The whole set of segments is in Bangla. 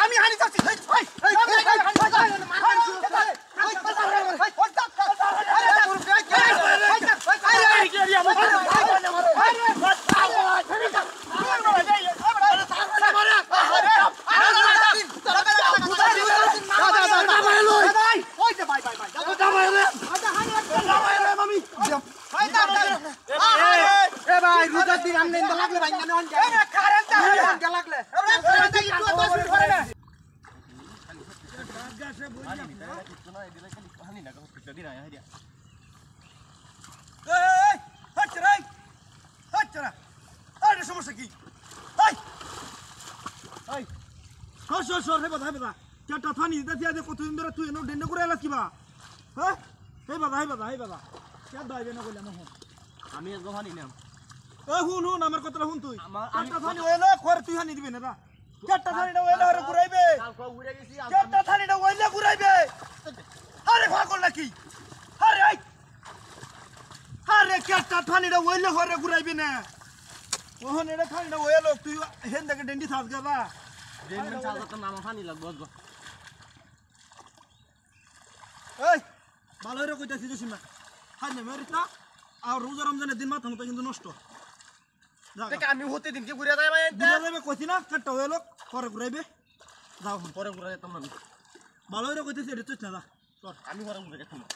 আমি হানি যাচ্ছি সমস্যা কি সর হে বাধা বাধা চারটা থানি দিতে আছে কতদিন ধরে তুই এনে ডেন্ডে করে এলাস কিবা হ্যাঁ হে বাধা কে দাইবে না কইলাম হন আমি একদম হানি নাম হুন আমার কথাটা হুন তুই চারটা থানি হইলো খর তুই হানি দিবি না না চারটা থানিটা হইলো আরে ঘুরাইবে কালকে ঘুরে গেছি চারটা থানিটা হইলে ঘুরাইবে আরে পাগল নাকি আরে চারটা থানিটা হইলে ঘরে ঘুরাইবে না ওহন এটা থানিটা হইলো তুই হেন দেখে ডেন্ডি থাস গাবা ডেন্ডি থাস তো নাম হানি লাগবো এই ভালো হইরে কইতাছি জসিমা হানি মেরিত না আর রোজা রমজানের দিন মাথা মতো কিন্তু নষ্ট দেখ আমি হতে দিন কি ঘুরে যাই ভাই ঘুরে যাবে কইছি না চারটা হইলো পরে ঘুরাইবে যাও পরে ঘুরে যেতাম না ভালো হইরে কইতাছি এটা তুই না চল আমি পরে ঘুরে যেতাম না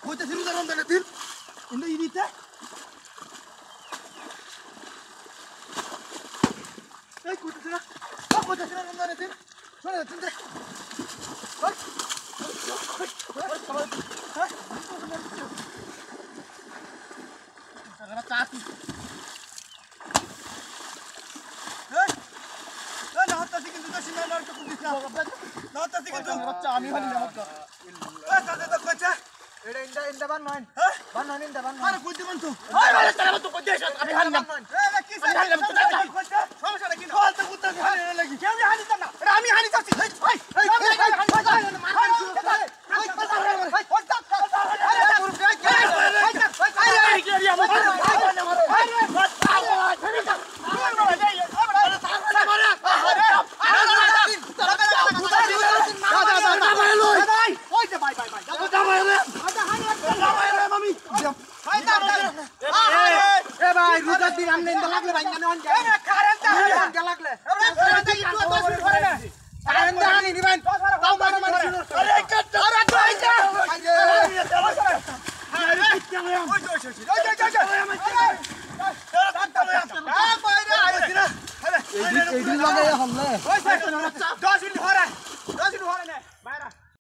কইতাছি রোজা রমজানের দিন ইন্দা ইদিতে এই কইতাছি না রমজানের দিন চলে যাচ্ছেন দে আমি হানি যাচ্ছি